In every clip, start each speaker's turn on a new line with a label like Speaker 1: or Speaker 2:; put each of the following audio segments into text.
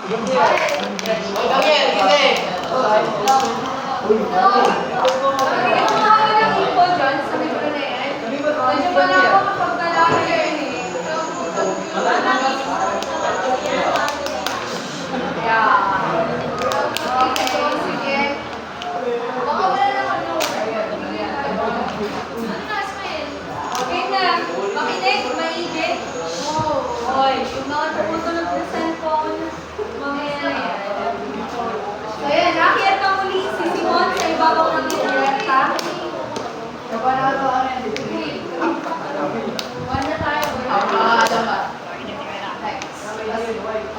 Speaker 1: Ang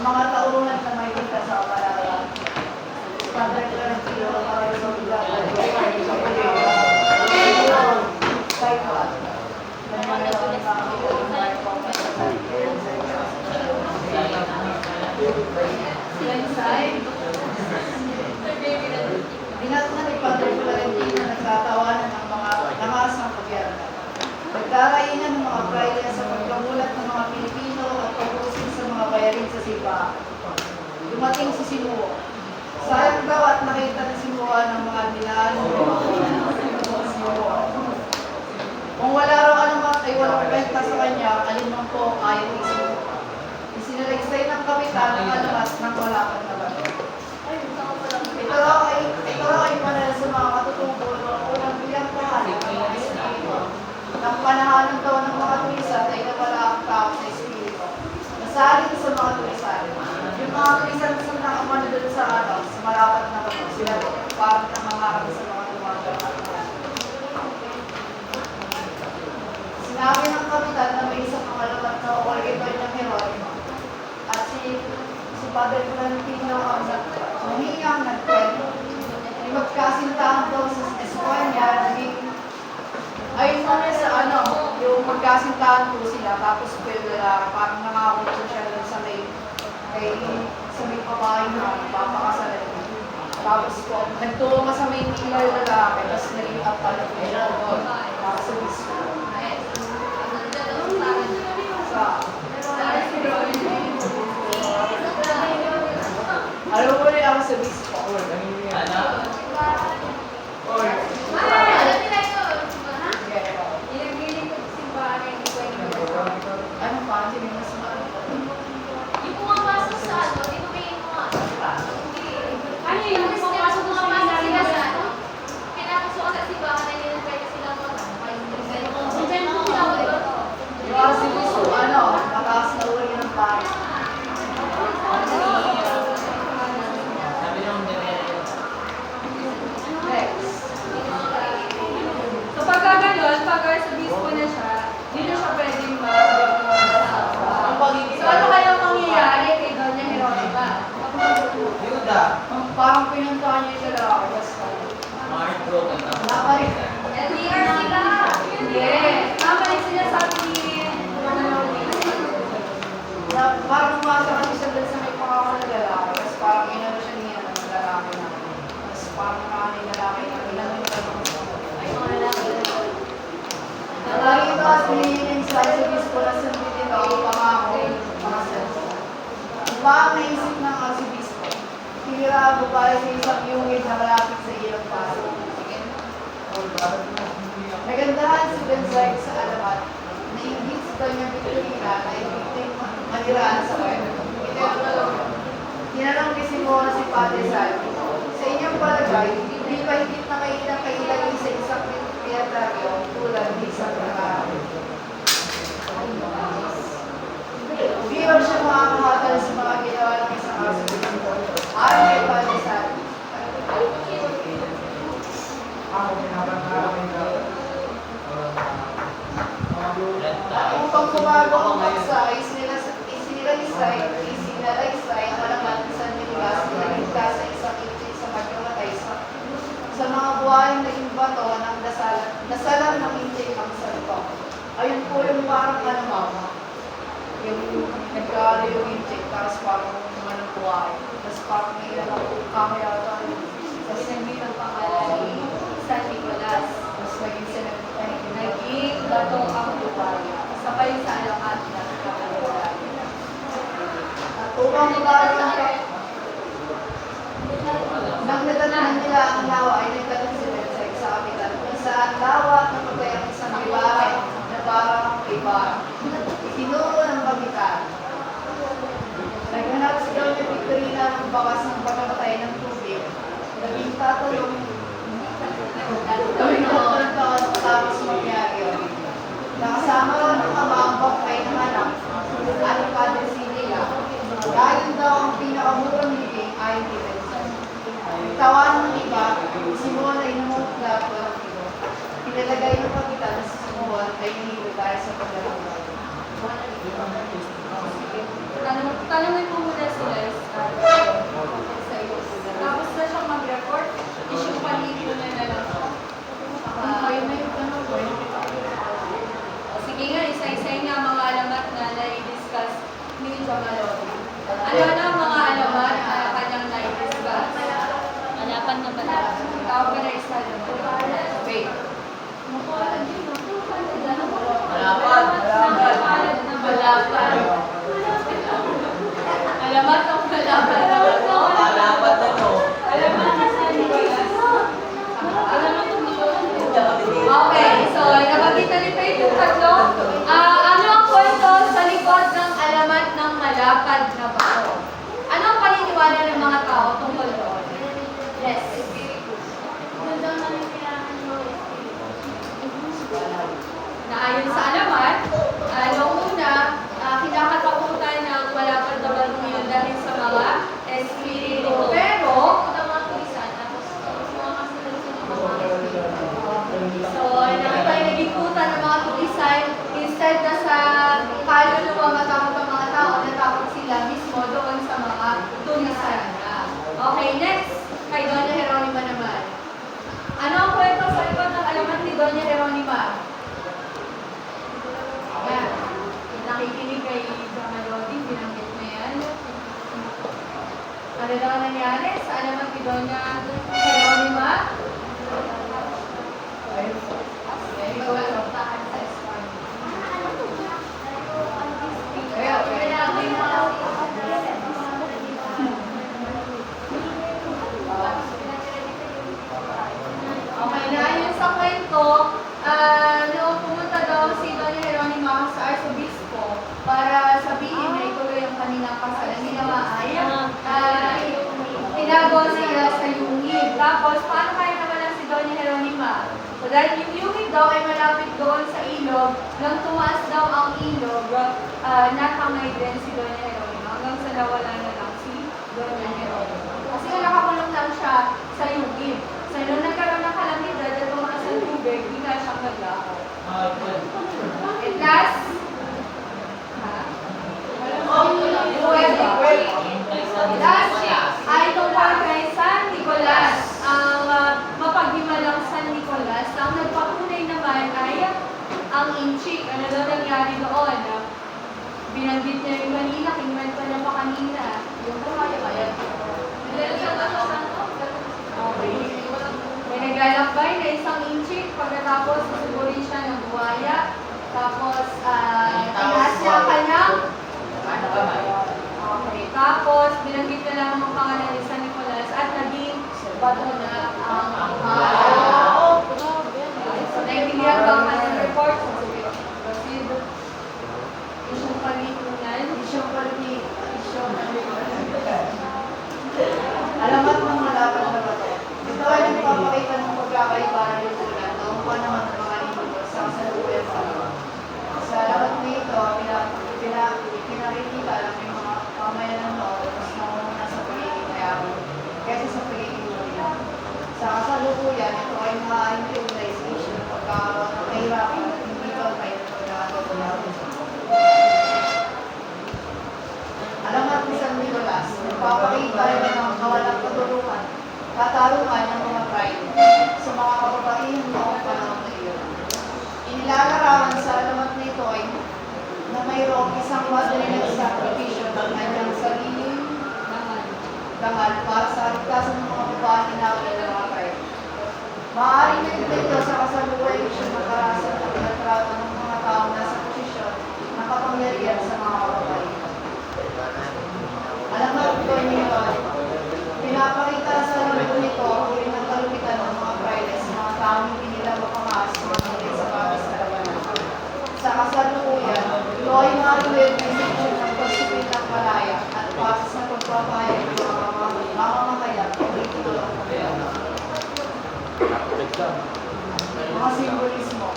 Speaker 1: mga tauhan na may kita sa palaran. Pagkakaroon sila para sa mga nagtatawanan ng mga lakas ng gobyerno. Nagkarainan ng mga prayer sa pagkamulat ng mga Pilipino at pag-usin sa mga bayarin sa Sipa. Dumating si Simuo. Sayang daw at nakita na Simuo ng mga dilaan ng mga Simuo. Kung wala raw anuman ay walang kwenta sa kanya, alinman po ayaw ni Simuo. Isinalaysay ng kapitan ang alamat ng walakan na bato. Ito raw ay panahal sa mga katutubo ng unang bilang kahalik ng mga espiritu. Nang panahanan daw ng mga tulisan ay nawala ang tao sa espiritu. Nasalin sa mga tulisan. Yung mga tulisan sa nakamano doon sa sa malapat na bato, sila parang nangangarap sa mga tumagawa. Sinabi ng kapitan na may isang pangalamat na all-ito niyang heroy at si Padre Florentino ang humingang nagkwento. Ay magkasintahan daw sa Espanya, naging ayun naman sa yung magkasintahan po sila, tapos parang nangako po siya doon sa may babae na papakasalan niya. Tapos po, nagtungo sa may pillar lalaki, tapos naging up pala po siya doon, para sa bispo. Alam mo rin ako sa bispo. Ano pa? Hindi mo mas
Speaker 2: Yung pumapasok sa di ba may mga
Speaker 3: Ano yung pumapasok sa seminary na yan?
Speaker 2: pinapasok sa simbahan na yun pwede silang
Speaker 3: Diyan po sila ulit.
Speaker 1: yung si bispo, mataas na uri ng pari. Next.
Speaker 3: So pagka gano'n, pagka sa bispo na siya, hindi na siya pwedeng
Speaker 1: Ang pagiging
Speaker 3: So ano kayang mangyayari kay Doña Jeronima?
Speaker 1: parang pinuntahan niya yung lalaki. Nakarin.
Speaker 3: LDR sila! Yes! Tama yung sinasabi ni
Speaker 1: Na parang umasa kasi siya doon sa may pangawa ng lalaki. Tapos parang inano siya niya ng lalaki na. Tapos parang nakano yung lalaki na inano yung lalaki.
Speaker 2: ay mga lalaki.
Speaker 1: Nakita at hinihiling sa bispo na sundutin daw ang pangako mga santo. Iba ang naisip ng arsobispo. Tinira mo para sa isang yungid na malapit sa ilong paso. Nagandahan si Benzag sa alamat na inggit sa kanyang Victorina na ibigting maniraan sa kanya. Tinanong ni Simona si Padre Salvi, sa inyong palagay, hindi pa higit na kailang sa isang pietaryo tulad ni isang nakarami. Hindi raw siya makakahatal sa mga ginawa ng isang arsobispo. Ayon kay Padre Salvi, upang kumago ang bansa ay isinalaysay ang alamat ng San Miguel na nagligtas sa isang itin sa pagkamatay sa mga buhaing naging bato ng dasalan ng intik ang santo. Ayun po yung parang yung nagkaano yung intik, tapos parang ng buhay. Tapos parang may ilang kamera ito.
Speaker 2: Kasi naging ang pangalan ni San Nicolas.
Speaker 1: Tapos naging sinagtay.
Speaker 2: Naging bato ang buhay. Sabay sa alamat ng kapalitan.
Speaker 1: At upang magkaroon ng
Speaker 3: Alamat ng
Speaker 4: Alamat na no.
Speaker 3: Alamat ng San Nicolas. Alamat ng Okay, so nabanggit na ni Faith yung tatlo. Ano ang kwento sa likod ng alamat ng malapad na bato? Ano ang paniniwala ng mga tao tungkol doon? Yes.
Speaker 2: Doon daw namin kailangan mo
Speaker 3: Na ayon sa alamat, noong una, kinakatakutan ng malapad na bato yun dahil sa mga espiritu. Pero, so, nakita yung nagikutan ng mga tulisan, instead na sa kaluluwa matakot ang mga tao, natakot sila mismo doon sa mga tulisan na. Okay, next, kay Doña Jeronima naman. Ano ang kwento sa likod ng alamat ni Doña Jeronima? Yan. Nakikinig kay Jamalodi, binanggit mo yan. Ano daw ang nangyari sa alamat ni Doña Jeronima? Okay, na yun sa kwento, noong pumunta daw si Doña Jeronima sa Arsobispo para sabihin na ituloy ang kanilang kasal. Ang ginawa ay, tinago sila sa yungib. Tapos, paano kaya naman si Doña Jeronima? So, dahil yung yungib daw ay malapit doon sa ilog, nang tumaas daw ang ilog, nakamay din si Doña Jeronima hanggang sa nawala na lang si Doña Jeronima. Kasi nakakulong lang siya sa yungib. So, nung nagkaroon ng kalamidad at tumaas ang tubig, bigla siyang naglaho. And last, last ay tungkol kay San Nicolas. Ang mapaghimalang San Nicolas, ang nagpapunay naman ay ang inchik. Ano daw nangyari doon? Binanggit niya yung kanina, kinwento niya pa kanina. Yung kaya kaya. Okay. May naglalakbay na isang inchik, pagkatapos susugurin siya ng buhaya. Tapos, tinaas niya ang kanyang. Okay. Tapos, binanggit na lang ang pangalan ni San Nicolas at naging bato na ang so, naintindihan ba ang kanyang report? Proceed. Isyong palitunan.
Speaker 1: Alamat ng malapad na bato. Ito ay nagpapakita ng pagkakaiba ng lipunan na umuha naman ng mga lipunan sa kasalukuyan pa. Sa alamat nito, pinakikita lang yung mga pamayan ng noon mas nauna sa pagiging mayaman kaysa sa pagiging muli. Sa kasalukuyan, ito ay maaaring civilization ng pagkakaroon ng kahirapan at hindi ba kayo pagkakatulad. Alamat ni San Nicolas, nagpapakita rin ng kawalang katarungan ng mga pride sa mga kababaihan noong panahon na iyon. Inilalarawan sa alamat nito ay na mayroong isang madalinig sakripisyo ng kanyang sariling dangal para sa ligtasan ng mga babae na ng mga pride. Maaaring nagdito sa kasalukuyan siya ng karasan at pagkatrato ng mga taong nasa posisyon ng kapangyarihan sa mga kababae. Alamat ito nito, pinapakita sa laro nito ang uri ng kalupitan ng mga prides, mga taong hindi nila mapangas mga naging sa bagay sa labanan. Sa kasalukuyan, ito ay marulit na isipsyon ng pagsipin ng malaya at pasis na pagpapahayag ng mga mamamahayag at dito ng pagkaya. Mga simbolismo.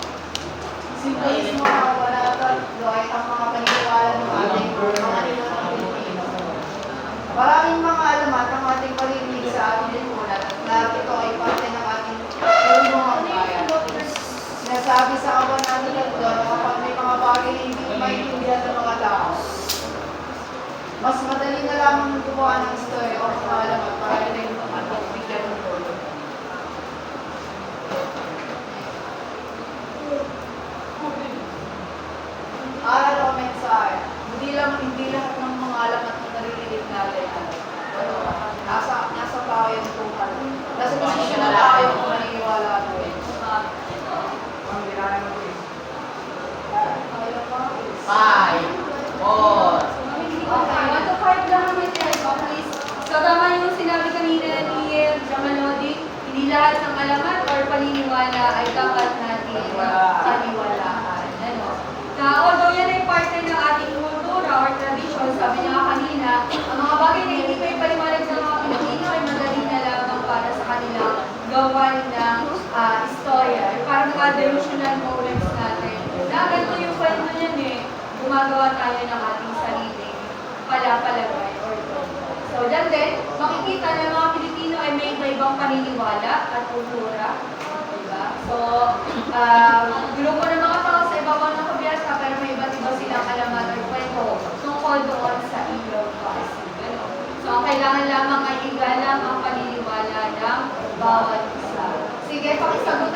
Speaker 1: Simbolismo ng kabanatan, ito ay ang mga paniniwala ng ating mga nilunong Pilipino. Maraming mga alamat ang ating parinig sa ating lipunan at lahat ito ay parte ng ating ulungang bayan. Sinasabi sa kabanatan ito na kapag may mga bagay na hindi maintindihan ng mga tao, mas madali na lamang gumawa ng istorya o mga alamat para rin bigyan ng tulong. Aral o mensahe. Hindi lahat ng mga alamat na naririnig natin. Nasa tao yung Tuhan. Nasa posisyon na tayo kung naniniwala natin.
Speaker 4: Five, four,
Speaker 3: Okay, 1 to 5 lang naman yan. Okay sinabi kanina ni Jamalodi, hindi lahat ng alamat or paniniwala ay dapat natin paniwalaan. Ano? Na although yan ay parte ng ating kultura or tradition, sabi niya kanina, ang mga bagay na hindi may paliwanag ng mga Pilipino ay madali na lamang para sa kanilang gawan ng istorya. Parang mga delusional moments natin. Na ganito yung kwento niyan eh, gumagawa tayo ng ating sarili palapalagay or so, dyan din, makikita na mga Pilipino ay may iba-ibang paniniwala at kultura. Diba? So, grupo ng mga tao sa ibabaw ng kabyasa, pero may iba't iba silang alamat at kwento tungkol doon sa Ilog Pasig. So, ang kailangan lamang ay igalang ang paniniwala ng bawat isa. Sige, pakisagot